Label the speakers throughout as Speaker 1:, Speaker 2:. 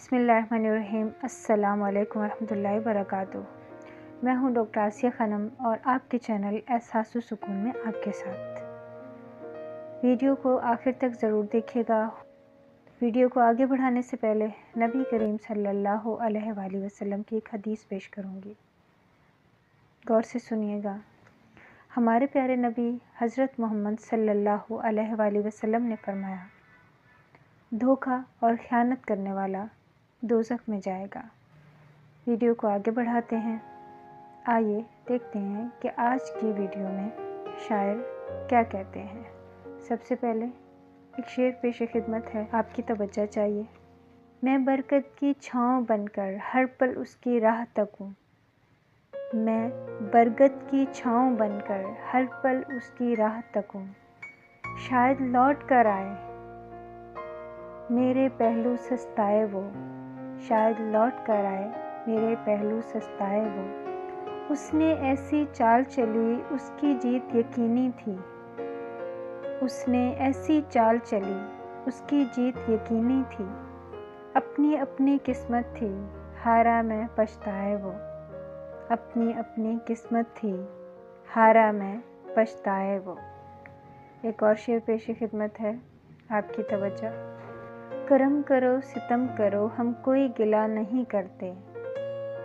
Speaker 1: بسم اللہ الرحمن الرحیم۔ السلام علیکم ورحمۃ اللہ وبرکاتہ۔ میں ہوں ڈاکٹر آسیہ خانم اور آپ کے چینل احساس و سکون میں آپ کے ساتھ۔ ویڈیو کو آخر تک ضرور دیکھیے گا۔ ویڈیو کو آگے بڑھانے سے پہلے نبی کریم صلی اللہ علیہ وآلہ وسلم کی ایک حدیث پیش کروں گی، غور سے سنیے گا۔ ہمارے پیارے نبی حضرت محمد صلی اللہ علیہ وآلہ وسلم نے فرمایا، دھوکہ اور خیانت کرنے والا دوزخ میں جائے گا۔ ویڈیو کو آگے بڑھاتے ہیں۔ آئیے دیکھتے ہیں کہ آج کی ویڈیو میں شاعر کیا کہتے ہیں۔ سب سے پہلے ایک شعر پیش خدمت ہے، آپ کی توجہ چاہیے۔ میں برکت کی چھاؤں بن کر ہر پل اس کی راہ تکوں، میں برکت کی چھاؤں بن کر ہر پل اس کی راہ تکوں، شاید لوٹ کر آئے میرے پہلو سستائے وہ، شاید لوٹ کر آئے میرے پہلو سستائے وہ۔ اس نے ایسی چال چلی اس کی جیت یقینی تھی، اس نے ایسی چال چلی اس کی جیت یقینی تھی، اپنی اپنی قسمت تھی ہارا میں پچھتائے وہ، اپنی اپنی قسمت تھی ہارا میں پچھتائے وہ۔ ایک اور شعر پیش خدمت ہے، آپ کی توجہ۔ کرم کرو ستم کرو ہم کوئی گلہ نہیں کرتے،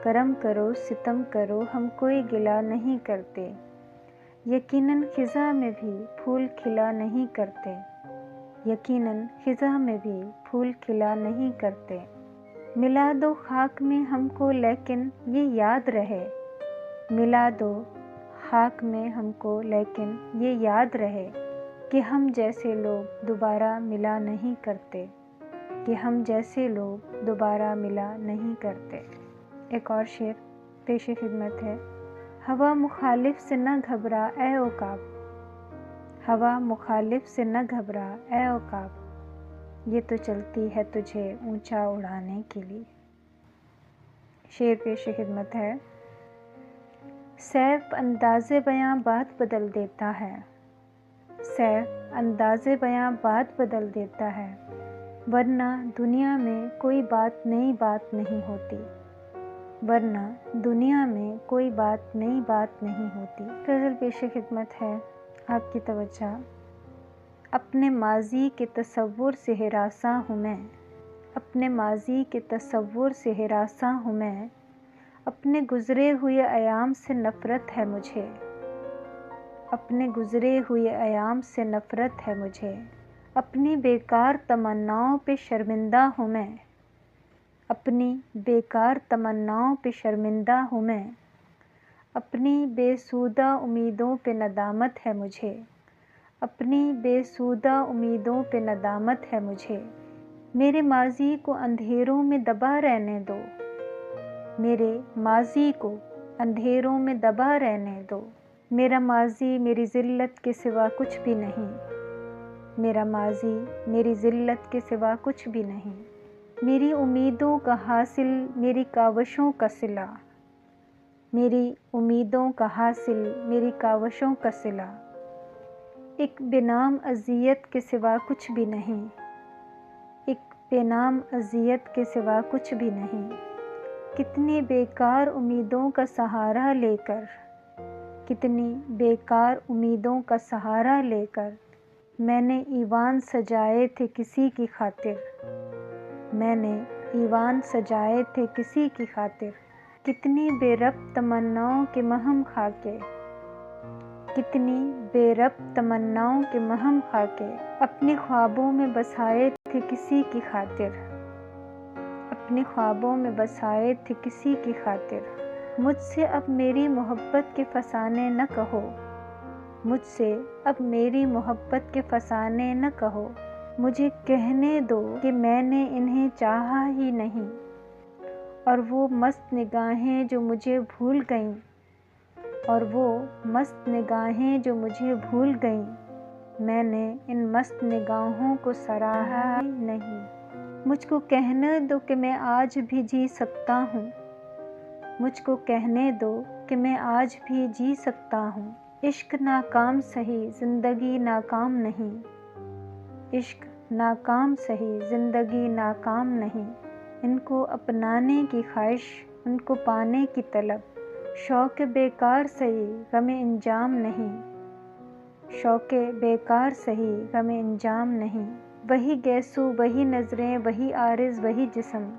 Speaker 1: کرم کرو ستم کرو ہم کوئی گلہ نہیں کرتے، یقیناً خزاں میں بھی پھول کھلا نہیں کرتے، یقیناً خزاں میں بھی پھول کھلا نہیں کرتے، ملا دو خاک میں ہم کو لیکن یہ یاد رہے، ملا دو خاک میں ہم کو لیکن یہ یاد رہے کہ ہم جیسے لوگ دوبارہ ملا نہیں کرتے، کہ ہم جیسے لوگ دوبارہ ملا نہیں کرتے۔ ایک اور شعر پیش خدمت ہے، ہوا مخالف سے نہ گھبرا اے عقاب، ہوا مخالف سے نہ گھبرا اے عقاب، یہ تو چلتی ہے تجھے اونچا اڑانے کے لیے۔ شعر پیش خدمت ہے، سیف انداز بیاں بات بدل دیتا ہے، سیف انداز بیاں بات بدل دیتا ہے، ورنہ دنیا میں کوئی بات نئی بات نہیں ہوتی، ورنہ دنیا میں کوئی بات نئی بات نہیں ہوتی۔ غزل پیش خدمت ہے، آپ کی توجہ۔ اپنے ماضی کے تصور سے ہراساں ہوں میں، اپنے ماضی کے تصور سے ہراساں ہوں میں، اپنے گزرے ہوئے ایام سے نفرت ہے مجھے، اپنے گزرے ہوئے ایام سے نفرت ہے مجھے، اپنی بیکار تمناؤں پہ شرمندہ ہوں میں، اپنی بیکار تمناؤں پہ شرمندہ ہوں میں، اپنی بے سودہ امیدوں پہ ندامت ہے مجھے، اپنی بے سودہ امیدوں پہ ندامت ہے مجھے، میرے ماضی کو اندھیروں میں دبا رہنے دو، میرے ماضی کو اندھیروں میں دبا رہنے دو، میرا ماضی میری ذلت کے سوا کچھ بھی نہیں، میرا ماضی میری ذلت کے سوا کچھ بھی نہیں، میری امیدوں کا حاصل میری کاوشوں کا صلہ، میری امیدوں کا حاصل میری کاوشوں کا صلہ، ایک بے نام اذیت کے سوا کچھ بھی نہیں، ایک بے نام اذیت کے سوا کچھ بھی نہیں، کتنی بیکار امیدوں کا سہارا لے کر، کتنی بیکار امیدوں کا سہارا لے کر، میں نے ایوان سجائے تھے کسی کی خاطر، میں نے ایوان سجائے تھے کسی کی خاطر، کتنی بے ربط تمناؤں کے مرہم کھا کے، کتنی بے ربط تمناؤں کے مرہم کھا کے، اپنے خوابوں میں بسائے تھے کسی کی خاطر، اپنے خوابوں میں بسائے تھے کسی کی خاطر، مجھ سے اب میری محبت کے فسانے نہ کہو، مجھ سے اب میری محبت کے فسانے نہ کہو، مجھے کہنے دو کہ میں نے انہیں چاہا ہی نہیں، اور وہ مست نگاہیں جو مجھے بھول گئیں، اور وہ مست نگاہیں جو مجھے بھول گئیں، میں نے ان مست نگاہوں کو سراہا ہی نہیں، مجھ کو کہنے دو کہ میں آج بھی جی سکتا ہوں، مجھ کو کہنے دو کہ میں آج بھی جی سکتا ہوں، عشق ناکام سہی زندگی ناکام نہیں، عشق ناکام سہی زندگی ناکام نہیں، ان کو اپنانے کی خواہش، ان کو پانے کی طلب، شوق بیکار سہی غم انجام نہیں، شوق بیکار سہی غم انجام نہیں، وہی گیسو وہی نظریں وہی عارض وہی جسم،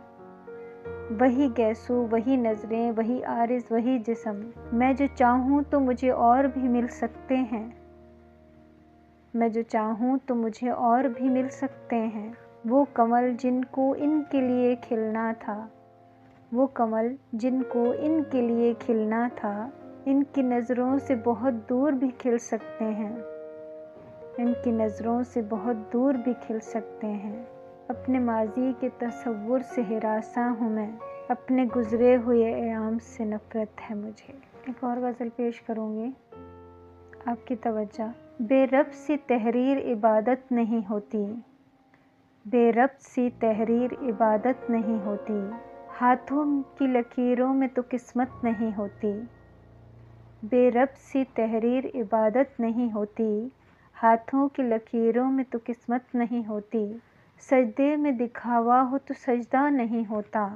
Speaker 1: وہی گیسو وہی نظریں وہی عارض وہی جسم، میں جو چاہوں تو مجھے اور بھی مل سکتے ہیں، میں جو چاہوں تو مجھے اور بھی مل سکتے ہیں، وہ کمل جن کو ان کے لیے کھلنا تھا، وہ کمل جن کو ان کے لیے کھلنا تھا، ان کی نظروں سے بہت دور بھی کھل سکتے ہیں، ان کی نظروں سے بہت دور بھی کھل سکتے ہیں، اپنے ماضی کے تصور سے ہراساں ہوں میں، اپنے گزرے ہوئے ایام سے نفرت ہے مجھے۔ ایک اور غزل پیش کروں گی، آپ کی توجہ۔ بے ربط سی تحریر عبادت نہیں ہوتی، بے ربط سی تحریر عبادت نہیں ہوتی، ہاتھوں کی لکیروں میں تو قسمت نہیں ہوتی، بے ربط سی تحریر عبادت نہیں ہوتی، ہاتھوں کی لکیروں میں تو قسمت نہیں ہوتی، سجدے میں دکھاوا ہو تو سجدہ نہیں ہوتا،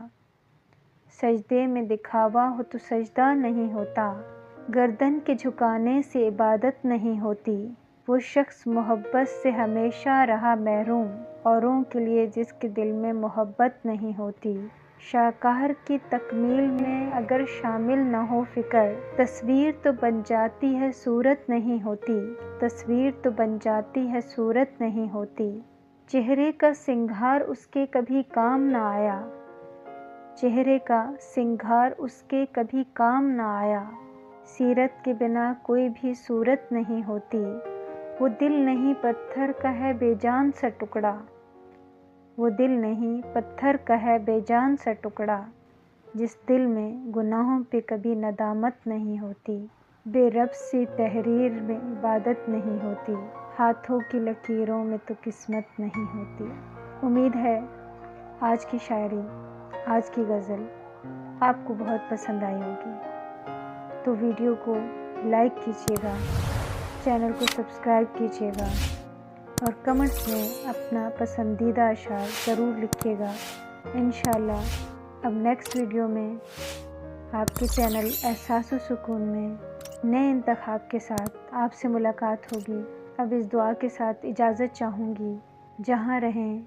Speaker 1: سجدے میں دکھاوا ہو تو سجدہ نہیں ہوتا، گردن کے جھکانے سے عبادت نہیں ہوتی، وہ شخص محبت سے ہمیشہ رہا محروم، اوروں کے لیے جس کے دل میں محبت نہیں ہوتی، شاہکار کی تکمیل میں اگر شامل نہ ہو فکر، تصویر تو بن جاتی ہے صورت نہیں ہوتی، تصویر تو بن جاتی ہے صورت نہیں ہوتی، چہرے کا سنگھار اس کے کبھی کام نہ آیا، چہرے کا سنگھار اس کے کبھی کام نہ آیا، سیرت کے بنا کوئی بھی صورت نہیں ہوتی، وہ دل نہیں پتھر کا ہے بے جان سا ٹکڑا، وہ دل نہیں پتھر کا ہے بے جان سا ٹکڑا، جس دل میں گناہوں پہ کبھی ندامت نہیں ہوتی، بے ربط سی تحریر میں عبادت نہیں ہوتی، ہاتھوں کی لکیروں میں تو قسمت نہیں ہوتی۔ امید ہے آج کی شاعری، آج کی غزل آپ کو بہت پسند آئی ہوگی، تو ویڈیو کو لائک کیجیے گا، چینل کو سبسکرائب کیجیے گا، اور کمنٹس میں اپنا پسندیدہ اشعار ضرور لکھیے گا۔ انشاءاللہ اب نیکسٹ ویڈیو میں آپ کے چینل احساس و سکون میں نئے انتخاب کے ساتھ آپ سے ملاقات ہوگی۔ اب اس دعا کے ساتھ اجازت چاہوں گی، جہاں رہیں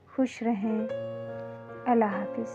Speaker 1: خوش رہیں، اللہ حافظ۔